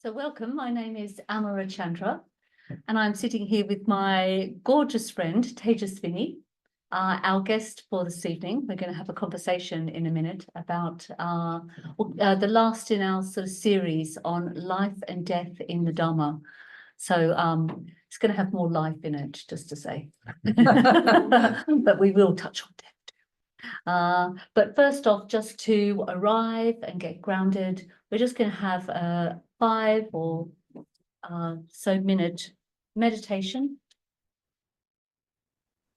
So welcome, my name is Amara Chandra, and I'm sitting here with my gorgeous friend, Tejasvini, our guest for this evening. We're going to have a conversation in a minute about the last in our sort of series on life and death in the Dharma. So it's going to have more life in it, just to say. But we will touch on death too. But first off, just to arrive and get grounded, we're just going to have a 5 or so minute meditation.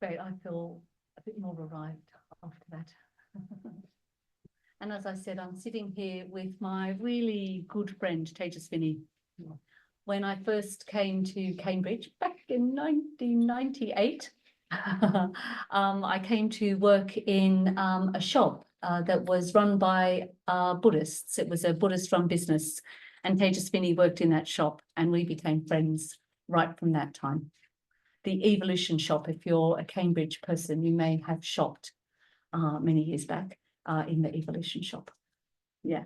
Great, I feel a bit more arrived after that. And as I said, I'm sitting here with my really good friend, Tejasvini. When I first came to Cambridge back in 1998, I came to work in a shop that was run by Buddhists. It was a Buddhist-run business, and Tejasvini worked in that shop, and we became friends right from that time. The Evolution shop, if you're a Cambridge person, you may have shopped many years back in the Evolution shop. Yeah.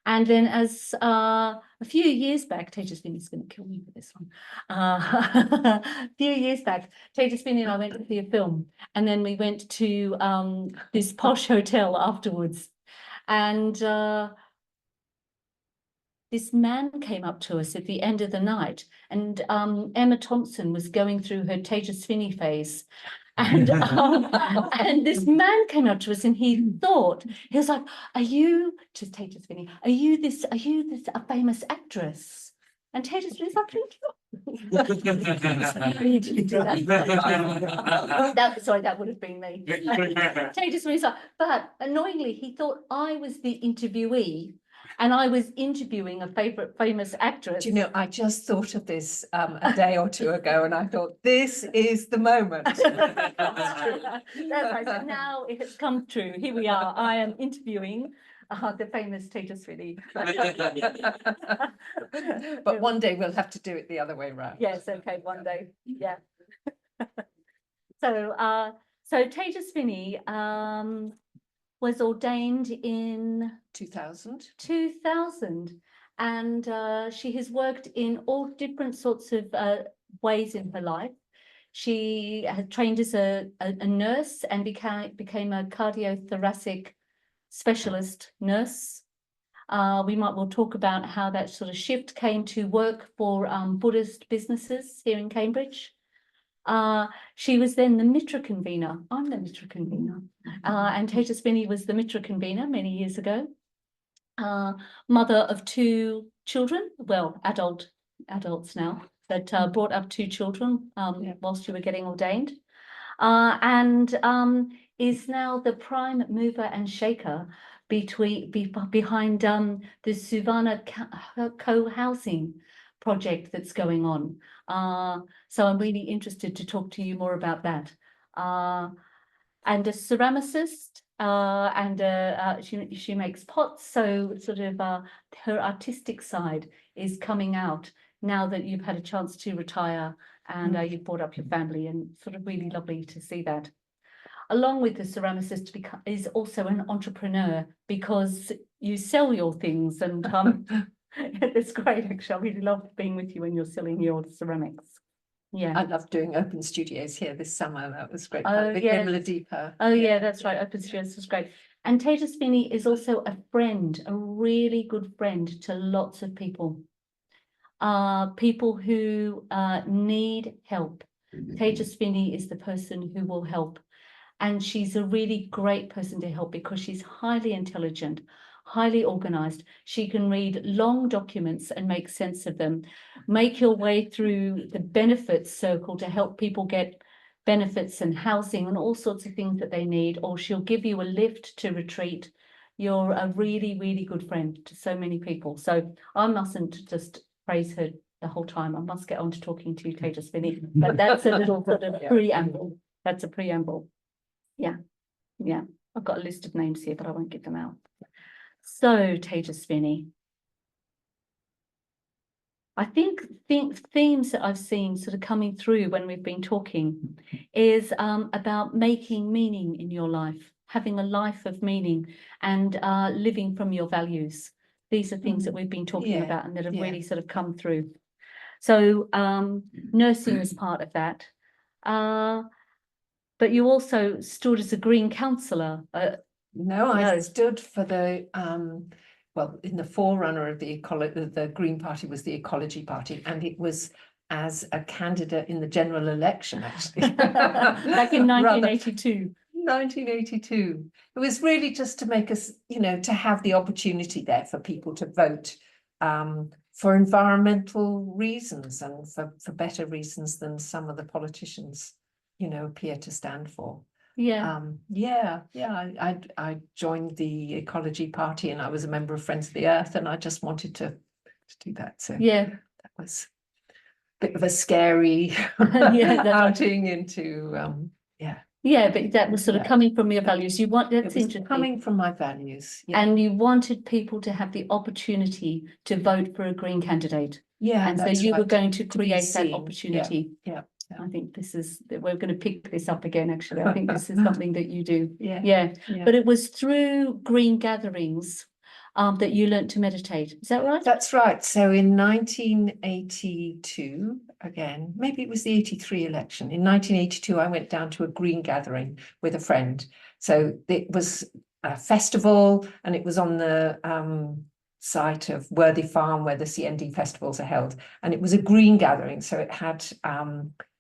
And then as a few years back, Tejasvini's going to kill me for this one. A few years back, Tejasvini and I went to see a film, and then we went to this posh hotel afterwards. And this man came up to us at the end of the night, and Emma Thompson was going through her Tejasvini phase. And this man came up to us, and he was like, "Are you just Tejasvini? Are you this a famous actress?" And Tejasvini's like, sorry, that would have been me. Tejasvini's like, but annoyingly, he thought I was the interviewee, and I was interviewing a famous actress. Do you know, I just thought of this a day or two ago, and I thought, this is the moment. That's right. So now it has come true. Here we are. I am interviewing the famous Tejasvini. But one day we'll have to do it the other way around. Yes, okay, one day. Yeah. So Tejasvini was ordained in 2000, and she has worked in all different sorts of ways in her life. She had trained as a nurse and became a cardiothoracic specialist nurse. We'll talk about how that sort of shift came to work for Buddhist businesses here in Cambridge. She was then the Mitra convener. I'm the Mitra convener. And Tejasvini was the Mitra convener many years ago. Mother of 2 children, well, adults now, but brought up 2 children whilst you were getting ordained. And is now the prime mover and shaker behind the Suvana co-housing project that's going on. So I'm really interested to talk to you more about that. And a ceramicist, and she makes pots, so sort of her artistic side is coming out now that you've had a chance to retire and you've brought up your family, and sort of really lovely to see that. Along with the ceramicist is also an entrepreneur, because you sell your things, and it's great, actually. I really love being with you when you're selling your ceramics. Yeah, I love doing open studios here this summer. That was great. Oh, With yes. Deepa. Oh, yeah, that's right. Open studios was great. And Tejasvini is also a friend, a really good friend to lots of people. People who need help. Tejasvini is the person who will help. And she's a really great person to help because she's highly intelligent, highly organized. She can read long documents and make sense of them, make your way through the benefits circle to help people get benefits and housing and all sorts of things that they need, or she'll give you a lift to retreat. You're a really, really good friend to so many people. So I mustn't just praise her the whole time. I must get on to talking to Tejasvini, but that's a little sort of preamble. That's a preamble. Yeah. I've got a list of names here, but I won't get them out. So, Tejasvini, I think themes that I've seen sort of coming through when we've been talking is about making meaning in your life, having a life of meaning, and living from your values. These are things that we've been talking Yeah, about and that have yeah. really sort of come through. So nursing is part of that. But you also stood as a Green councillor. No, I No. stood for the well, in the forerunner of the Green Party was the Ecology Party, and it was as a candidate in the general election, actually. Back in 1982. 1982. It was really just to make us, you know, to have the opportunity there for people to vote for environmental reasons and for better reasons than some of the politicians, you know, appear to stand for. Yeah. I joined the Ecology Party and I was a member of Friends of the Earth, and I just wanted to do that. So yeah, that was a bit of a scary outing into yeah, but that was sort of coming from your values. That's interesting. coming from my values. Yeah. And you wanted people to have the opportunity to vote for a Green candidate. Yeah, and so you were going to create that seen. opportunity. Yeah. I think we're going to pick this up again, actually. I think this is something that you do. Yeah. But it was through Green gatherings that you learnt to meditate. Is that right? That's right. So in 1982, again, maybe it was the 83 election. In 1982, I went down to a Green gathering with a friend. So it was a festival, and it was on the site of Worthy Farm where the CND festivals are held. And it was a Green gathering. So it had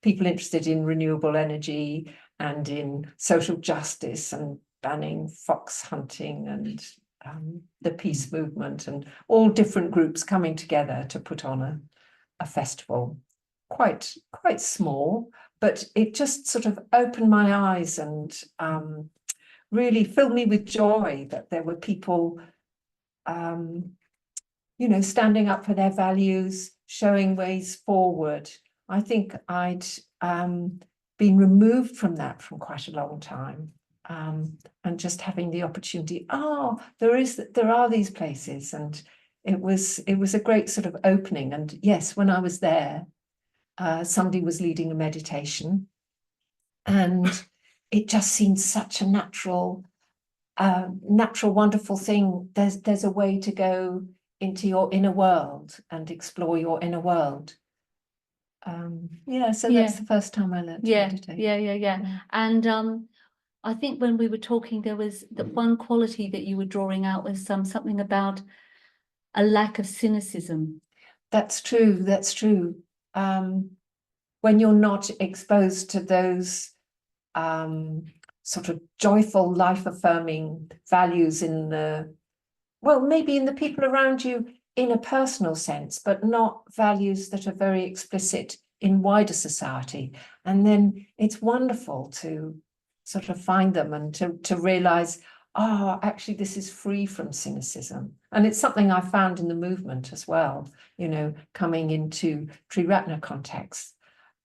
people interested in renewable energy and in social justice and banning fox hunting and the peace movement, and all different groups coming together to put on a festival. Quite small, but it just sort of opened my eyes and really filled me with joy that there were people you know, standing up for their values, showing ways forward. I think I'd been removed from that from quite a long time. And just having the opportunity, there are these places, and it was a great sort of opening. And yes, when I was there, somebody was leading a meditation, and it just seemed such a natural, wonderful thing. There's a way to go into your inner world and explore your inner world. So that's the first time I learned to meditate. Yeah. And I think when we were talking, there was the one quality that you were drawing out was something about a lack of cynicism. That's true. When you're not exposed to those sort of joyful, life-affirming values maybe in the people around you in a personal sense, but not values that are very explicit in wider society. And then it's wonderful to sort of find them and to realize, actually, this is free from cynicism. And it's something I found in the movement as well, you know, coming into Triratna context,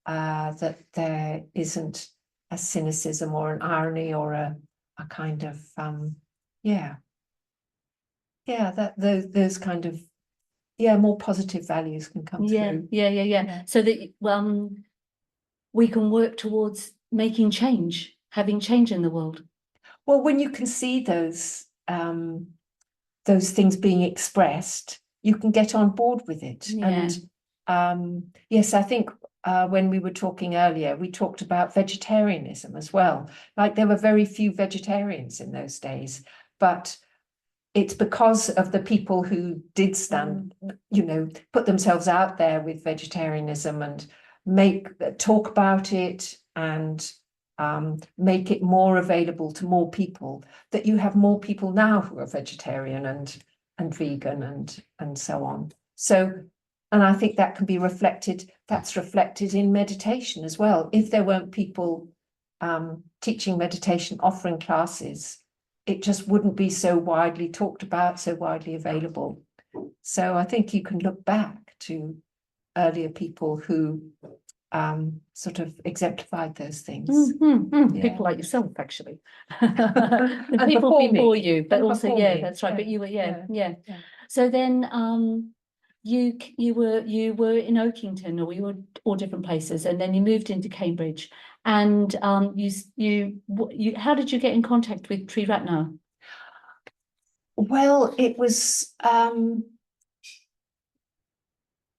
that there isn't a cynicism or an irony or a kind of, that those kind of, more positive values can come through. Yeah. So that we can work towards making change, having change in the world. Well, when you can see those things being expressed, you can get on board with it. Yeah. And yes, I think when we were talking earlier, we talked about vegetarianism as well. Like there were very few vegetarians in those days, but it's because of the people who did stand, you know, put themselves out there with vegetarianism and talk about it and make it more available to more people, that you have more people now who are vegetarian and vegan and so on. So, and I think that can be reflected, that's reflected in meditation as well. If there weren't people teaching meditation, offering classes, it just wouldn't be so widely talked about, so widely available. So I think you can look back to earlier people who sort of exemplified those things. People like yourself, actually. The people before you, but also, that's right. But you were, yeah. So then you were in Oakington, or you were all different places, and then you moved into Cambridge. And how did you get in contact with Triratna? Well, it was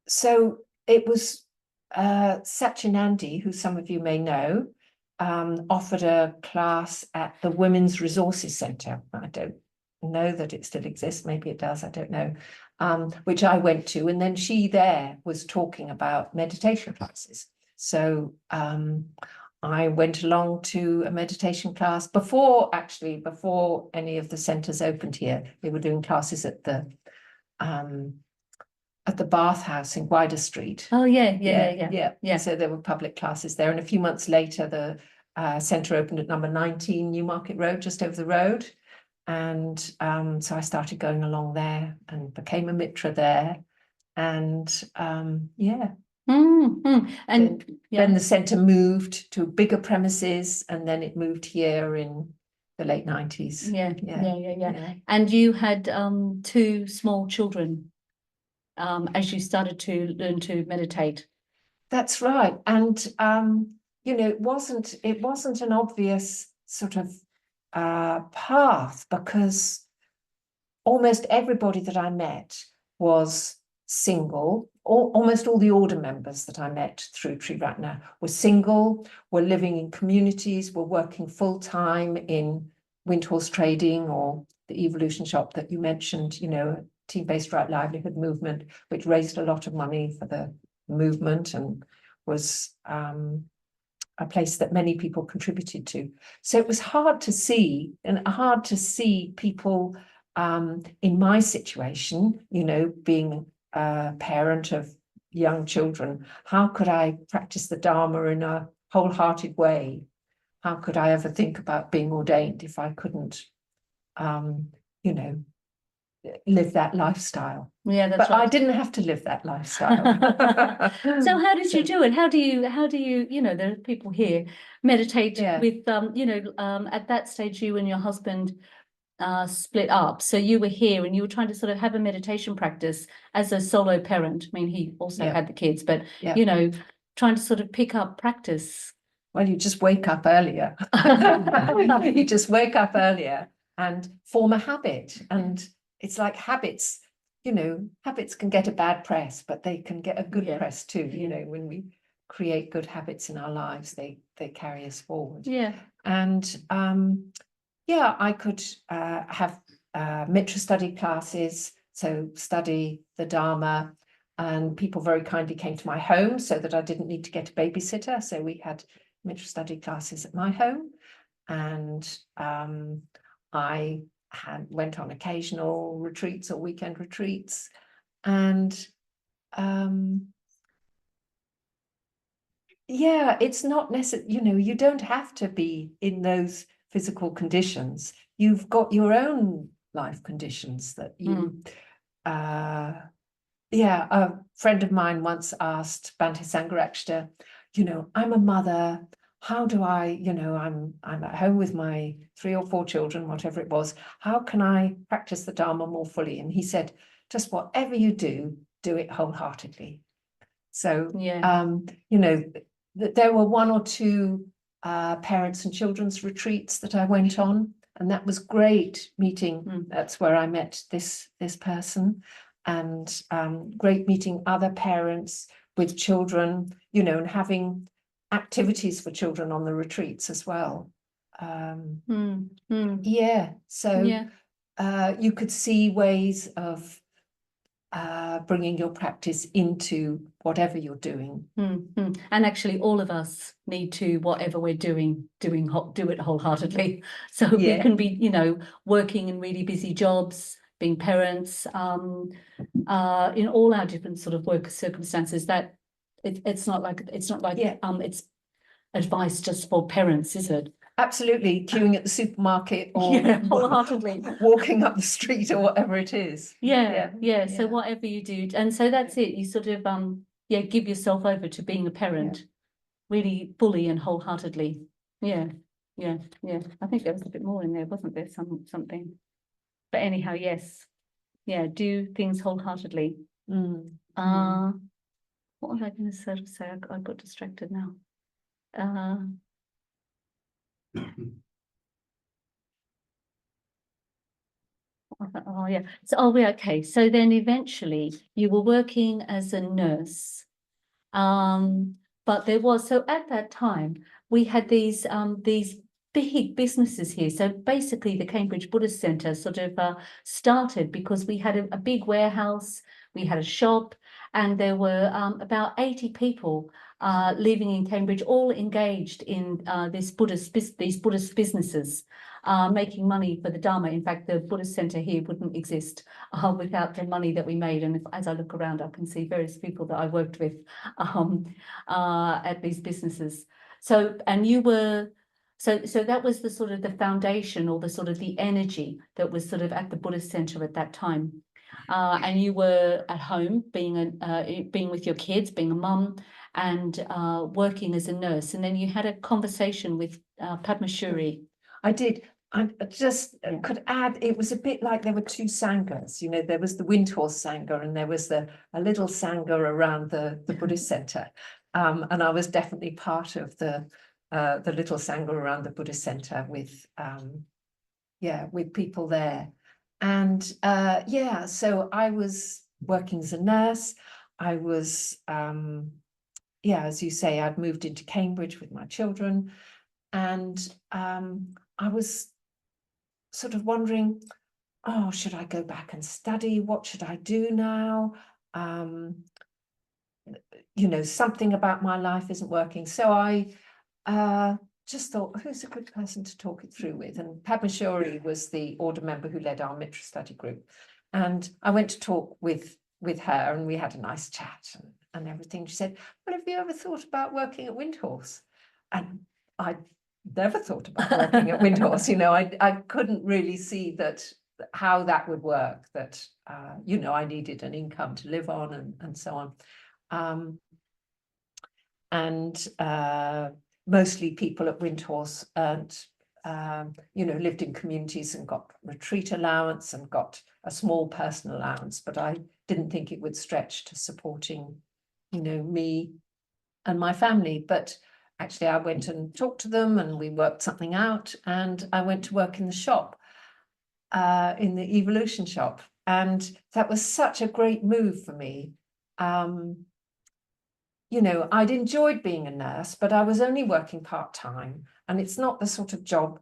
so it was Satchinandi, who some of you may know, offered a class at the Women's Resources Centre. I don't know that it still exists, maybe it does, I don't know, which I went to, and then she there was talking about meditation classes. So I went along to a meditation class before any of the centres opened here. They were doing classes at the bathhouse in Wider Street. Oh, yeah. So there were public classes there. And a few months later, the centre opened at number 19 Newmarket Road, just over the road. And so I started going along there and became a mitra there. And yeah. And then the centre moved to bigger premises, and then it moved here in the late 90s. Yeah. And you had 2 small children as you started to learn to meditate. That's right. And you know, it wasn't an obvious sort of path, because almost everybody that I met was single. Almost all the order members that I met through Triratna were single, were living in communities, were working full-time in Windhorse trading or the Evolution Shop that you mentioned, you know, team-based right livelihood movement, which raised a lot of money for the movement and was a place that many people contributed to. So it was hard to see people in my situation, you know, being a parent of young children. How could I practice the Dharma in a wholehearted way? How could I ever think about being ordained if I couldn't, you know, live that lifestyle? Yeah, that's right. I didn't have to live that lifestyle. So how did you do it? How do you, you know, there are people here meditate with, you know, at that stage you and your husband split up. So you were here and you were trying to sort of have a meditation practice as a solo parent. I mean, he also had the kids, but, you know, trying to sort of pick up practice. Well, you just wake up earlier. You just wake up earlier and form a habit. And it's like habits, you know, habits can get a bad press, but they can get a good press too. You know, when we create good habits in our lives, they carry us forward. And I could have mitra study classes, so study the Dharma, and people very kindly came to my home so that I didn't need to get a babysitter. So we had mitra study classes at my home, and I went on occasional retreats or weekend retreats, and it's not necessary, you know, you don't have to be in those physical conditions. You've got your own life conditions that you a friend of mine once asked Bhante Sangharakshita, you know, I'm a mother, how do I, you know, I'm at home with my 3 or 4 children, whatever it was, how can I practice the Dharma more fully? And he said, just whatever you do it wholeheartedly. So you know, there were 1 or 2 parents and children's retreats that I went on, and that was great meeting. That's where I met this person, and great meeting other parents with children, you know, and having activities for children on the retreats as well. So you could see ways of bringing your practice into whatever you're doing. And actually all of us need to, whatever we're doing, do it wholeheartedly. So we can be, you know, working in really busy jobs, being parents, in all our different sort of work circumstances. That it's not like it's advice just for parents, is it? Absolutely, queuing at the supermarket or wholeheartedly walking up the street or whatever it is. So whatever you do, and so that's it. You sort of give yourself over to being a parent, really fully and wholeheartedly. I think there was a bit more in there, wasn't there? Something. But anyhow, yes, do things wholeheartedly. What was I going to sort of say? I got distracted now. Oh, yeah. So, oh, yeah, okay. So then eventually you were working as a nurse. But there was, so at that time, we had these big businesses here. So basically the Cambridge Buddhist Centre sort of started because we had a big warehouse, we had a shop, and there were about 80 people living in Cambridge, all engaged in these Buddhist businesses, making money for the Dharma. In fact, the Buddhist Centre here wouldn't exist without the money that we made. And as I look around, I can see various people that I worked with at these businesses. So, and you were, so that was the sort of the foundation, or the sort of the energy that was sort of at the Buddhist Centre at that time. And you were at home, being with your kids, being a mum, and working as a nurse. And then you had a conversation with Padmashuri. I did. I just could add, it was a bit like there were two sanghas, you know, there was the Windhorse Sangha and there was a little sangha around the Buddhist Centre. And I was definitely part of the little sangha around the Buddhist Centre with people there. And so I was working as a nurse. I was, as you say, I'd moved into Cambridge with my children. And I was sort of wondering, oh, should I go back and study? What should I do now? You know, something about my life isn't working. So I just thought, who's a good person to talk it through with? And Padmashuri was the order member who led our Mitra study group. And I went to talk with her, and we had a nice chat and everything. She said, well, have you ever thought about working at Windhorse? And I never thought about working at Windhorse. You know, I couldn't really see how that would work, that you know, I needed an income to live on and so on. Mostly people at Windhorse earned, you know, lived in communities and got retreat allowance and got a small personal allowance, but I didn't think it would stretch to supporting, you know, me and my family. But actually, I went and talked to them and we worked something out, and I went to work in the shop, in the evolution shop. And that was such a great move for me. You know, I'd enjoyed being a nurse, but I was only working part-time, and it's not the sort of job,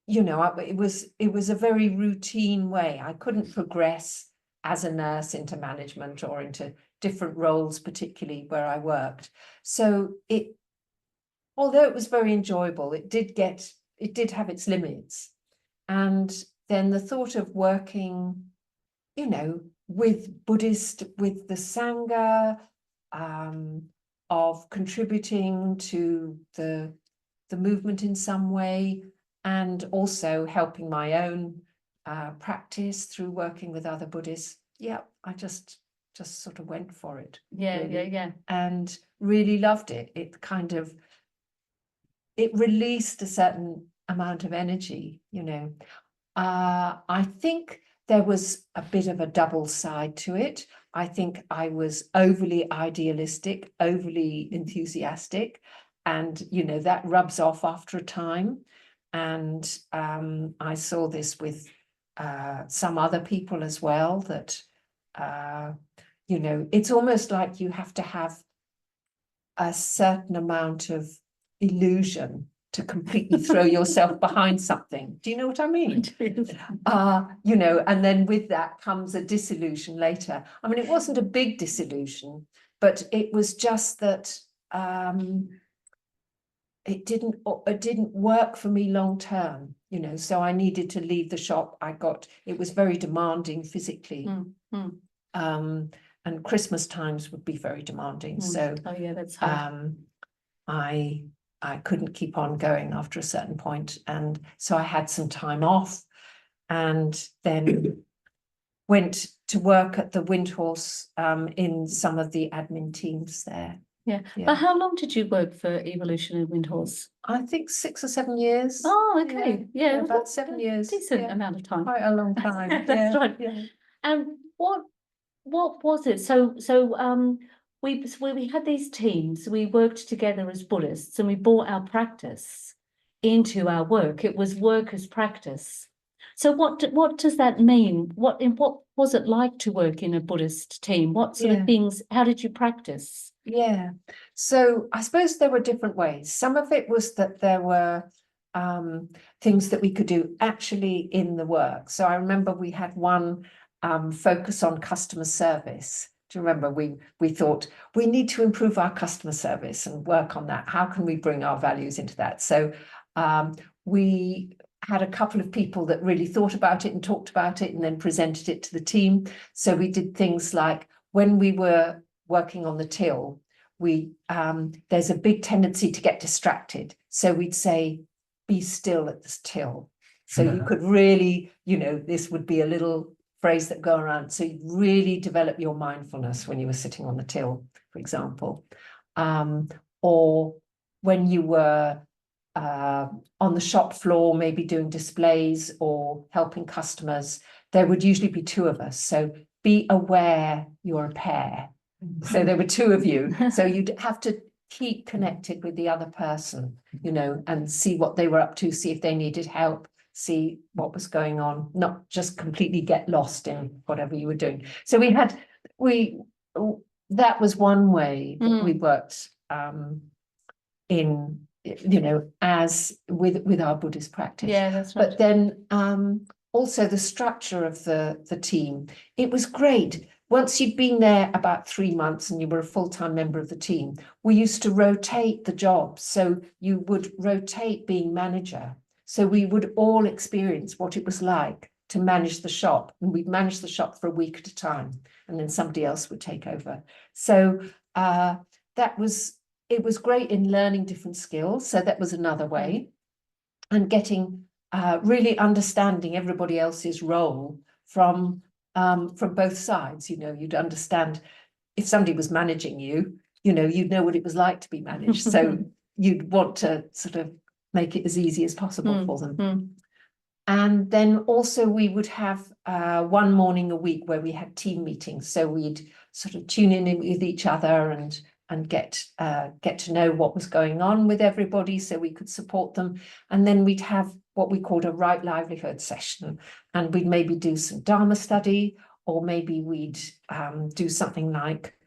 you know, it was a very routine way. I couldn't progress as a nurse into management or into different roles, particularly where I worked. So although it was very enjoyable, it did have its limits. And then the thought of working, you know, with the Sangha, of contributing to the movement in some way, and also helping my own practice through working with other Buddhists. Yeah, I just sort of went for it. Really. And really loved it. It released a certain amount of energy, you know. I think there was a bit of a double side to it. I think I was overly idealistic, overly enthusiastic, and, you know, that rubs off after a time. And I saw this with some other people as well, that, you know, it's almost like you have to have a certain amount of illusion to completely throw yourself behind something. Do you know what I mean? You know, and then with that comes a disillusion later. I mean, it wasn't a big disillusion, but it was just that it didn't work for me long term, you know, so I needed to leave the shop. It was very demanding physically. And Christmas times would be very demanding. So that's hard. I couldn't keep on going after a certain point. And so I had some time off, and then went to work at the Windhorse in some of the admin teams there. Yeah. But how long did you work for Evolution in Windhorse? I think 6 or 7 years. Oh, okay. Yeah, about 7 years. Decent amount of time. Quite a long time. That's right. Yeah. And what was it? So we had these teams, we worked together as Buddhists, and we brought our practice into our work. It was work as practice. So what does that mean? What was it like to work in a Buddhist team? What sort of things, how did you practice? Yeah, so I suppose there were different ways. Some of it was that there were things that we could do actually in the work. So I remember we had one focus on customer service. Do you remember we thought we need to improve our customer service and work on that? How can we bring our values into that? So we had a couple of people that really thought about it and talked about it and then presented it to the team. So we did things like when we were working on the till, there's a big tendency to get distracted. So we'd say, be still at this till. So you could really, this would be a little phrase that go around. So you really develop your mindfulness when you were sitting on the till, for example. Or when you were on the shop floor, maybe doing displays or helping customers, there would usually be two of us. So be aware you're a pair. So there were two of you. So you'd have to keep connected with the other person, and see what they were up to, see if they needed help, see what was going on, not just completely get lost in whatever you were doing. So that was one way that we worked in, as with our Buddhist practice. Yeah, that's right. But then also the structure of the team, it was great. Once you'd been there about 3 months and you were a full-time member of the team, we used to rotate the jobs. So you would rotate being manager. So we would all experience what it was like to manage the shop. And we'd manage the shop for a week at a time, and then somebody else would take over. So it was great in learning different skills. So that was another way. And getting really understanding everybody else's role from both sides. You'd understand if somebody was managing you, you'd know what it was like to be managed. So you'd want to sort of make it as easy as possible for them. And then also we would have one morning a week where we had team meetings. So we'd sort of tune in with each other and get to know what was going on with everybody so we could support them. And then we'd have what we called a right livelihood session, and we'd maybe do some Dharma study, or maybe we'd do something like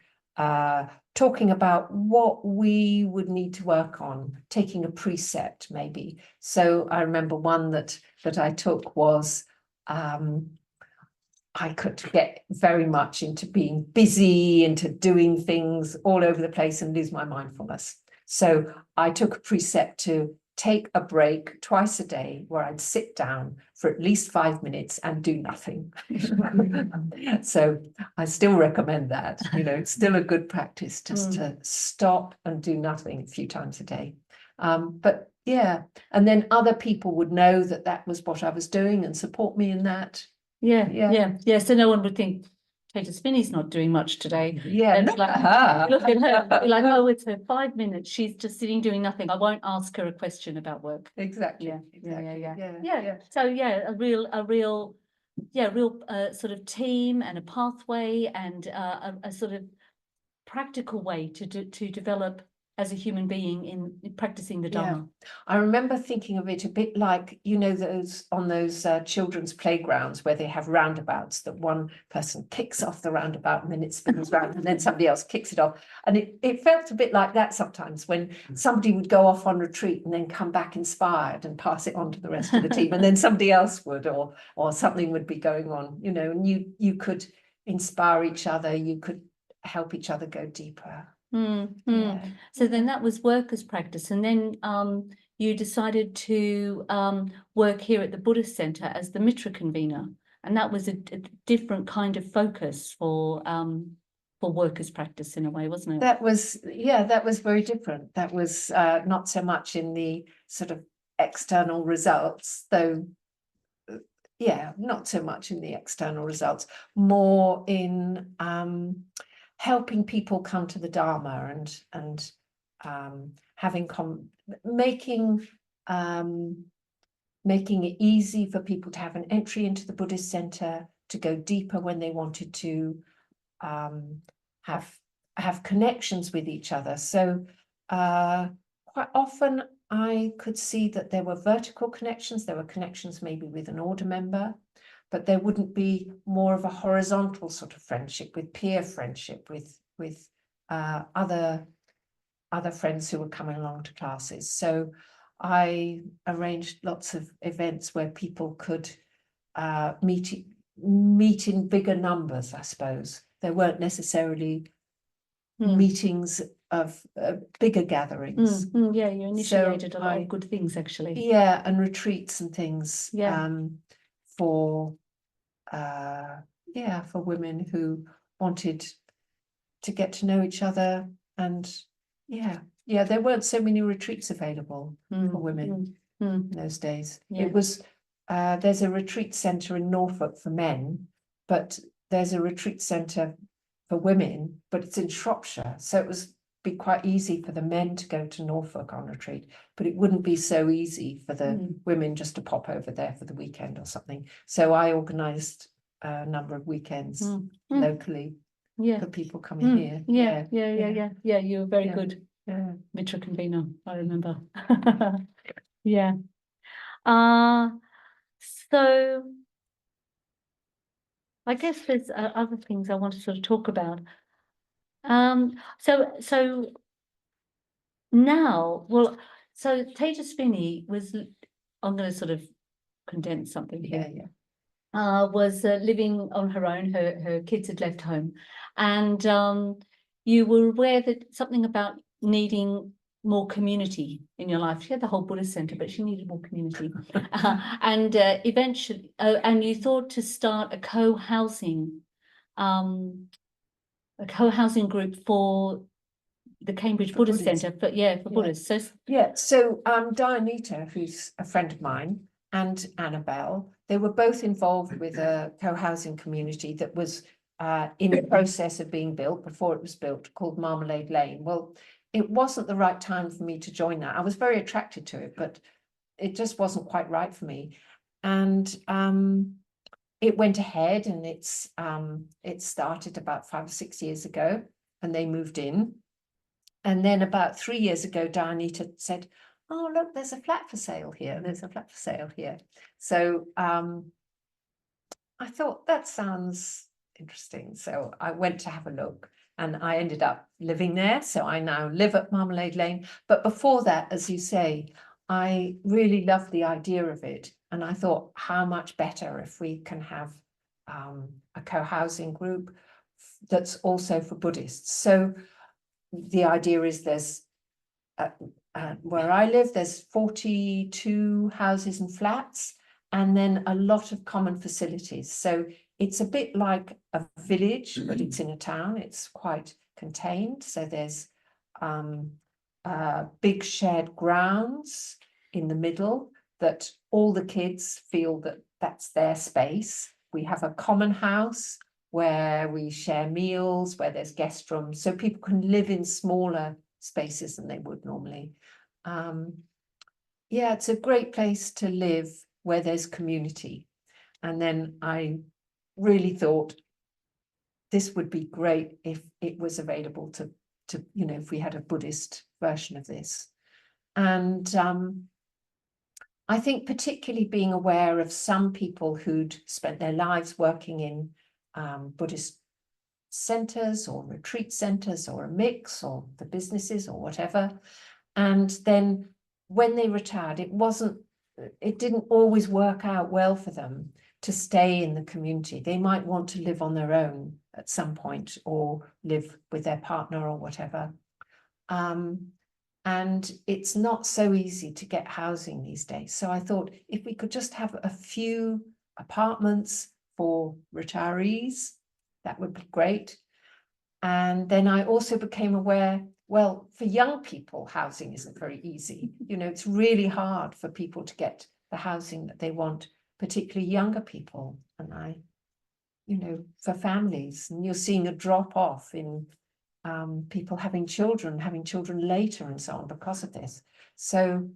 talking about what we would need to work on, taking a precept maybe. So I remember one that I took was I could get very much into being busy, into doing things all over the place and lose my mindfulness. So I took a precept to take a break twice a day where I'd sit down for at least 5 minutes and do nothing. So I still recommend that. It's still a good practice just to stop and do nothing a few times a day. But yeah, and then other people would know that was what I was doing and support me in that. Yeah. So no one would think Tejasvini's not doing much today. Yeah, And look like, at her. Look at her. You're like, oh, it's her 5 minutes. She's just sitting doing nothing. I won't ask her a question about work. Exactly. Yeah. So a real sort of team and a pathway and a sort of practical way to develop as a human being in practicing the Dharma. I remember thinking of it a bit like, those children's playgrounds where they have roundabouts, that one person kicks off the roundabout and then it spins round and then somebody else kicks it off. And it felt a bit like that sometimes when somebody would go off on retreat and then come back inspired and pass it on to the rest of the team, and then somebody else would, or something would be going on, and you could inspire each other, you could help each other go deeper. So then that was workers' practice, and then you decided to work here at the Buddhist Center as the Mitra convener, and that was a different kind of focus for workers' practice in a way, wasn't it? That was very different. That was not so much in the sort of external results, though. Not so much in the external results, more in helping people come to the Dharma and making it easy for people to have an entry into the Buddhist Center, to go deeper when they wanted to, have connections with each other. So quite often I could see that there were vertical connections, there were connections maybe with an order member, but there wouldn't be more of a horizontal sort of friendship, with peer friendship, with other friends who were coming along to classes. So I arranged lots of events where people could meet in bigger numbers, I suppose. There weren't necessarily meetings of bigger gatherings. Yeah, you initiated a lot of good things, actually. Yeah, and retreats and things. Yeah. For women who wanted to get to know each other. And there weren't so many retreats available for women in those days. It was there's a retreat centre in Norfolk for men, but there's a retreat centre for women, but it's in Shropshire, so it was be quite easy for the men to go to Norfolk on retreat, but it wouldn't be so easy for the women just to pop over there for the weekend or something. So I organised a number of weekends locally for people coming here. Yeah, you were very good. Yeah. Mitra convener, I remember. Yeah. So I guess there's other things I want to sort of talk about. So now, well, so Tejasvini was, I'm going to sort of condense something here. Was living on her own. Her kids had left home, and you were aware that something about needing more community in your life. She had the whole Buddhist center, but she needed more community. And eventually, and you thought to start a co-housing group for the Cambridge Buddhist Centre, but for Buddhists. So Dianita, who's a friend of mine, and Annabelle, they were both involved with a co-housing community that was in the process of being built before it was built, called Marmalade Lane. Well, it wasn't the right time for me to join that. I was very attracted to it, but it just wasn't quite right for me. And it went ahead, and it started about 5 or 6 years ago, and they moved in. And then about 3 years ago, Dianita said, "Oh, look, there's a flat for sale here. There's a flat for sale here." So I thought that sounds interesting. So I went to have a look, and I ended up living there. So I now live at Marmalade Lane. But before that, as you say, I really loved the idea of it. And I thought, how much better if we can have a co-housing group that's also for Buddhists. So the idea is there's where I live, there's 42 houses and flats, and then a lot of common facilities. So it's a bit like a village, but it's in a town. It's quite contained. So there's big shared grounds in the middle that all the kids feel that that's their space. We have a common house where we share meals, where there's guest rooms, so people can live in smaller spaces than they would normally. It's a great place to live where there's community. And then I really thought this would be great if it was available to if we had a Buddhist version of this. And I think particularly being aware of some people who'd spent their lives working in Buddhist centers or retreat centers, or a mix, or the businesses, or whatever. And then when they retired, it didn't always work out well for them to stay in the community. They might want to live on their own at some point, or live with their partner or whatever. And it's not so easy to get housing these days. So I thought if we could just have a few apartments for retirees, that would be great. And then I also became aware, well, for young people, housing isn't very easy. It's really hard for people to get the housing that they want, particularly younger people. And for families, and you're seeing a drop off in people having children later and so on because of this. So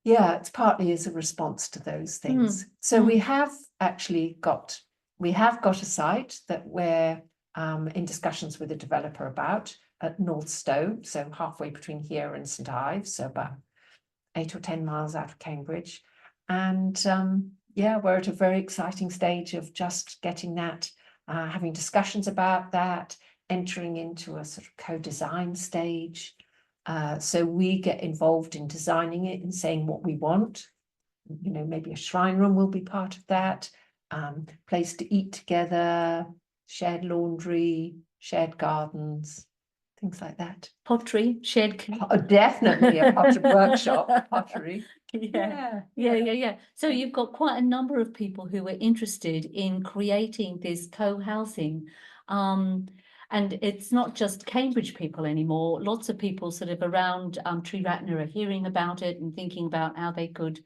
it's partly as a response to those things. So we have actually got a site that we're in discussions with a developer about at North Stowe, so halfway between here and St Ives, so about 8 or 10 miles out of Cambridge. And yeah, we're at a very exciting stage of just getting that, having discussions about that, entering into a sort of co-design stage. So we get involved in designing it and saying what we want. You know, maybe a shrine room will be part of that, place to eat together, shared laundry, shared gardens, things like that. Pottery, shared. Oh, definitely a pottery workshop, pottery. Yeah. So you've got quite a number of people who are interested in creating this co-housing. And it's not just Cambridge people anymore. Lots of people sort of around Triratna are hearing about it and thinking about how they could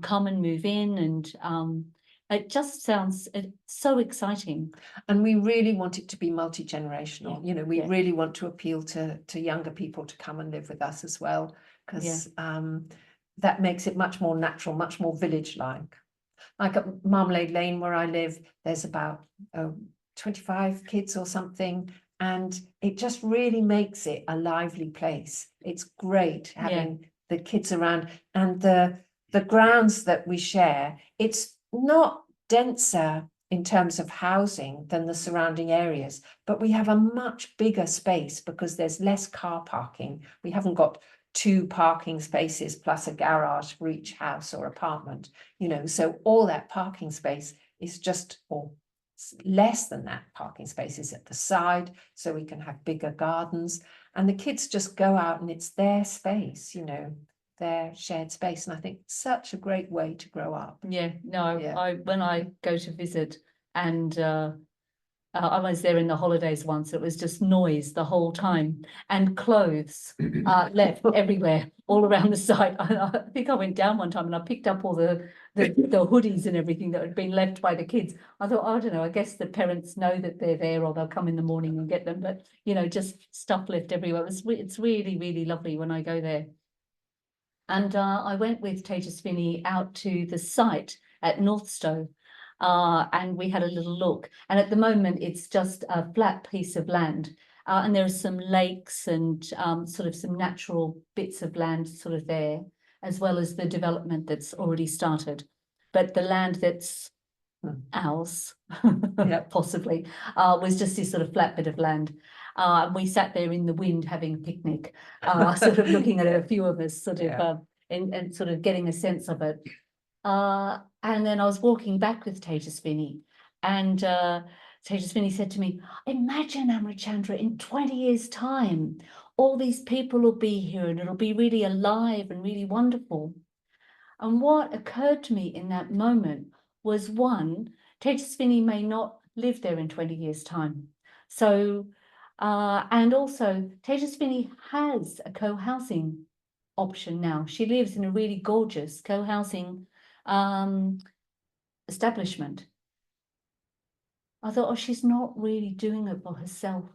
come and move in. And it just sounds so exciting. And we really want it to be multi-generational. Yeah, You know, we yeah. really want to appeal to younger people to come and live with us as well, because that makes it much more natural, much more village-like. Like at Marmalade Lane, where I live, there's about 25 kids or something, and it just really makes it a lively place. It's great having the kids around, and the grounds that we share, it's not denser in terms of housing than the surrounding areas, but we have a much bigger space because there's less car parking. We haven't got 2 parking spaces plus a garage for each house or apartment, you know, so all that parking space is just, or less than that parking space is at the side, so we can have bigger gardens, and the kids just go out and it's their space, you know, their shared space. And I think such a great way to grow up. When I go to visit, and I was there in the holidays once, it was just noise the whole time, and clothes left everywhere, all around the site. I think I went down one time and I picked up all the hoodies and everything that had been left by the kids. I thought, I don't know, I guess the parents know that they're there, or they'll come in the morning and get them. But, you know, just stuff left everywhere. It's really, really lovely when I go there. And I went with Tejasvini out to the site at Northstowe, and we had a little look. And at the moment, it's just a flat piece of land. And there are some lakes and sort of some natural bits of land sort of there, as well as the development that's already started. But the land that's ours, possibly, was just this sort of flat bit of land. We sat there in the wind having a picnic, sort of looking at a few of us, sort of, and sort of getting a sense of it. And then I was walking back with Tejasvini, and Tejasvini said to me, "Imagine, Amrichandra, in 20 years' time, all these people will be here and it'll be really alive and really wonderful." And what occurred to me in that moment was, one, Tejasvini may not live there in 20 years' time. So, and also Tejasvini has a co-housing option now. She lives in a really gorgeous co-housing establishment. I thought, oh, she's not really doing it for herself.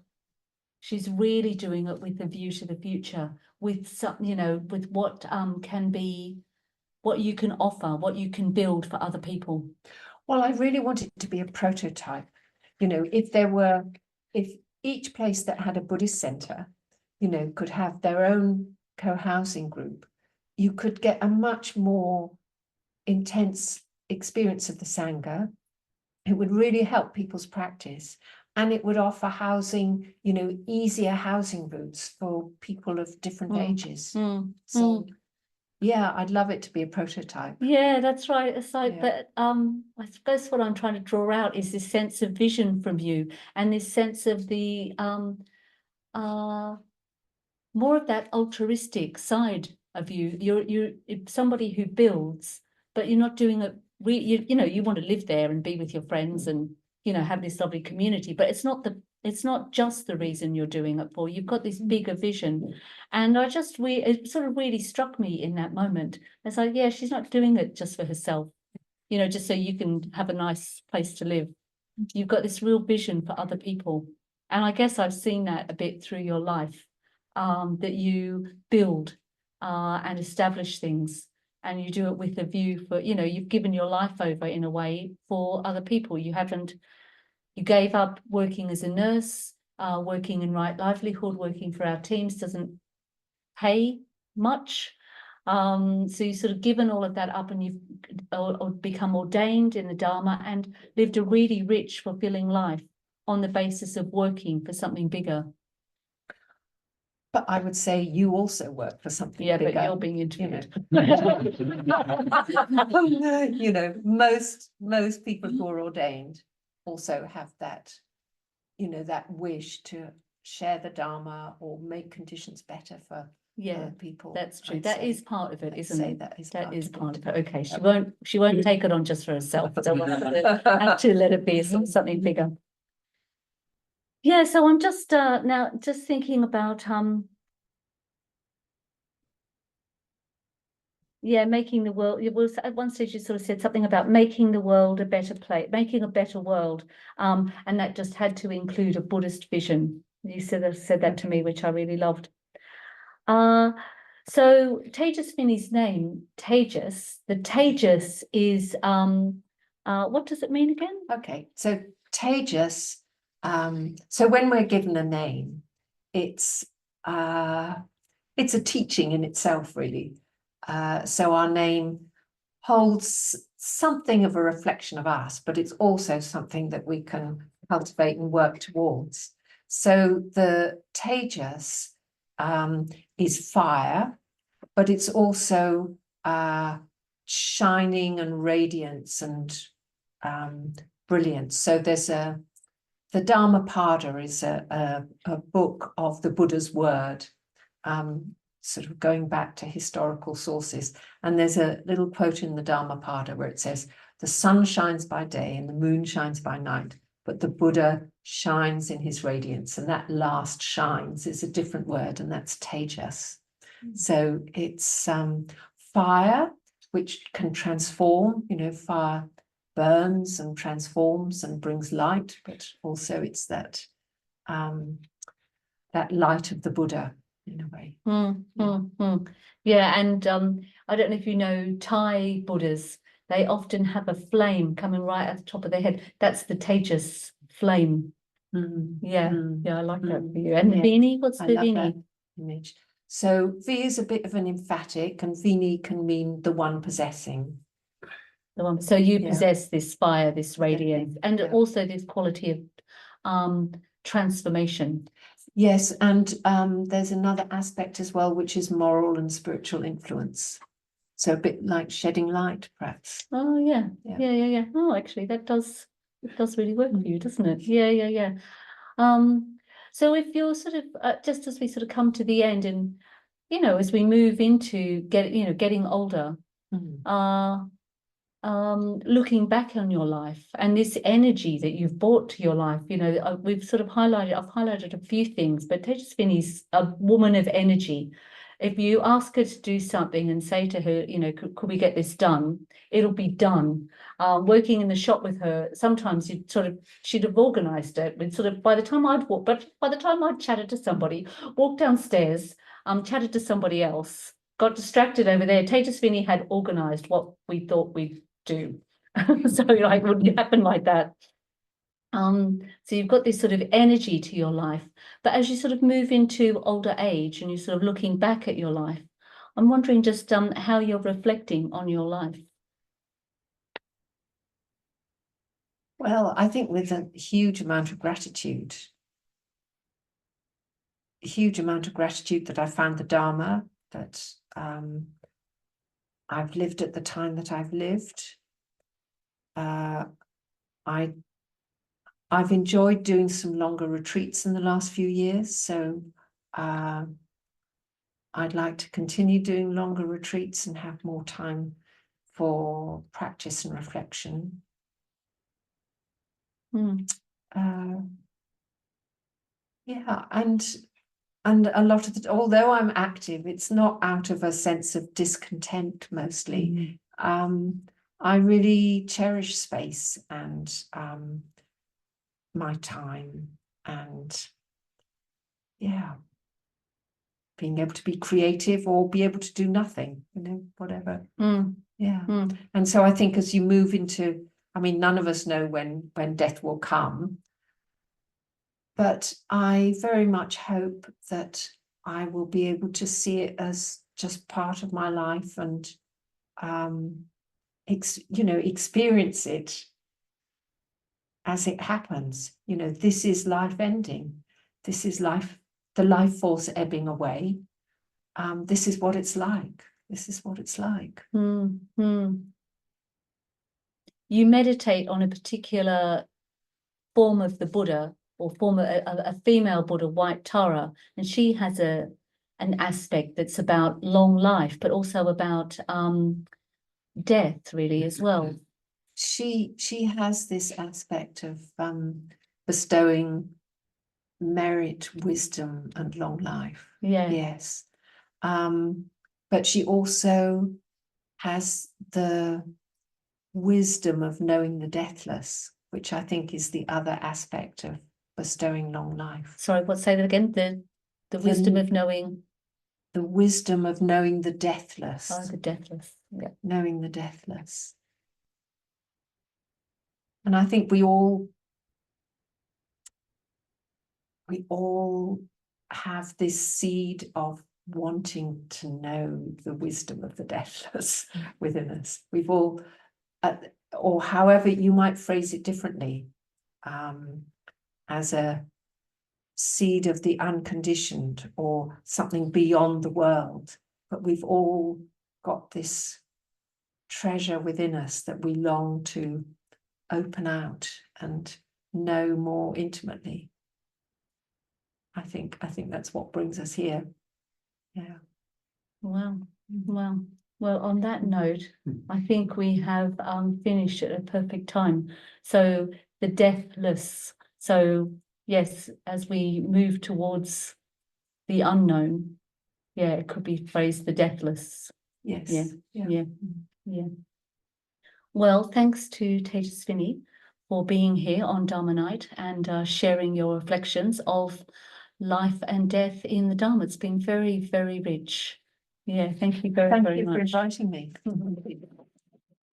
She's really doing it with a view to the future, with some, you know, with what can be, what you can offer, what you can build for other people. Well, I really want it to be a prototype. You know, if each place that had a Buddhist center, you know, could have their own co-housing group, you could get a much more intense experience of the Sangha. It would really help people's practice, and it would offer housing, you know, easier housing routes for people of different ages. Yeah, I'd love it to be a prototype. Yeah, that's right. It's like, but I suppose what I'm trying to draw out is this sense of vision from you, and this sense of the more of that altruistic side of you. You're somebody who builds, but you're not doing it. You know, you want to live there and be with your friends and, you know, have this lovely community, but it's not just the reason you're doing it for. You've got this bigger vision. And it sort of really struck me in that moment. It's like, yeah, she's not doing it just for herself, you know, just so you can have a nice place to live. You've got this real vision for other people. And I guess I've seen that a bit through your life, that you build and establish things, and you do it with a view for, you know, you've given your life over in a way for other people. You gave up working as a nurse, working in right livelihood, working for our teams doesn't pay much. So you've sort of given all of that up, and you've or become ordained in the Dharma and lived a really rich, fulfilling life on the basis of working for something bigger. But I would say you also work for something bigger. But you're being interviewed. You know, most people who are ordained also have that, you know, that wish to share the Dharma or make conditions better for people. That's true. That is part of it, isn't it? That is part of it. Okay, she won't take it on just for herself. So we'll have to let it be something bigger. Yeah, so I'm just now just thinking about making the world. At one stage you sort of said something about making the world a better place, making a better world, and that just had to include a Buddhist vision. You said that to me, which I really loved. So Tejasvini's name, Tejas, the Tejas is what does it mean again? Okay, so Tejas, so when we're given a name, it's a teaching in itself, really. So our name holds something of a reflection of us, but it's also something that we can cultivate and work towards. So the Tejas is fire, but it's also shining and radiance and brilliance. So there's the Dhammapada is a book of the Buddha's word, sort of going back to historical sources. And there's a little quote in the Dhammapada where it says, the sun shines by day and the moon shines by night, but the Buddha shines in his radiance. And that last shines is a different word, and that's Tejas. So it's fire, which can transform, you know, fire burns and transforms and brings light, but also it's that that light of the Buddha in a way. Yeah, and I don't know if you know Thai Buddhas, they often have a flame coming right at the top of their head. That's the Tejas flame. Yeah, I like that for you. And Vini, what's the Vini? Image. So V is a bit of an emphatic, and Vini can mean the one possessing. The one. So you possess this fire, this radiance, and also this quality of transformation. Yes, and there's another aspect as well, which is moral and spiritual influence. So a bit like shedding light, perhaps. Oh yeah. Oh, actually, it does really work for you, doesn't it? Yeah. So if you're sort of just as we sort of come to the end, and you know, as we move into getting older, looking back on your life and this energy that you've brought to your life, you know, we've sort of I've highlighted a few things, but Tejasvini's a woman of energy. If you ask her to do something and say to her, you know, could we get this done? It'll be done. Working in the shop with her, sometimes she'd have organized it with sort of, by the time I'd chatted to somebody, walked downstairs, chatted to somebody else, got distracted over there, Tejasvini had organized what we thought we'd do. So like, it wouldn't happen like that. So you've got this sort of energy to your life, but as you sort of move into older age and you're sort of looking back at your life, I'm wondering just how you're reflecting on your life. Well, I think with a huge amount of gratitude that I found the Dharma, that I've lived at the time that I've lived. I've enjoyed doing some longer retreats in the last few years, so I'd like to continue doing longer retreats and have more time for practice and reflection. And a lot of although I'm active, it's not out of a sense of discontent mostly. I really cherish space and my time, and being able to be creative or be able to do nothing, you know, whatever. And so I think as you move into, I mean, none of us know when death will come, but I very much hope that I will be able to see it as just part of my life and experience it as it happens. This is life ending. This is life, the life force ebbing away. This is what it's like. This is what it's like. You meditate on a particular form of the Buddha, or form of a female Buddha, White Tara, and she has an aspect that's about long life, but also about death, really, as well. She has this aspect of bestowing merit, wisdom, and long life. Yeah. Yes. But she also has the wisdom of knowing the deathless, which I think is the other aspect of bestowing long life. Sorry, say that again? The wisdom of knowing. The wisdom of knowing the deathless. Oh, the deathless. Yeah. Knowing the deathless. And I think we all have this seed of wanting to know the wisdom of the deathless within us. We've all, or however you might phrase it differently, as a seed of the unconditioned or something beyond the world. But we've all got this treasure within us that we long to open out and know more intimately. I think that's what brings us here. Yeah. Wow. Wow. Well, on that note, I think we have finished at a perfect time. So the deathless. So yes, as we move towards the unknown, yeah, it could be phrased the deathless. Yes. Yeah. Well, thanks to Tejasvini for being here on Dharma Night and sharing your reflections of life and death in the Dharma. It's been very, very rich. Yeah, thank you very, very much. Thank you for inviting me.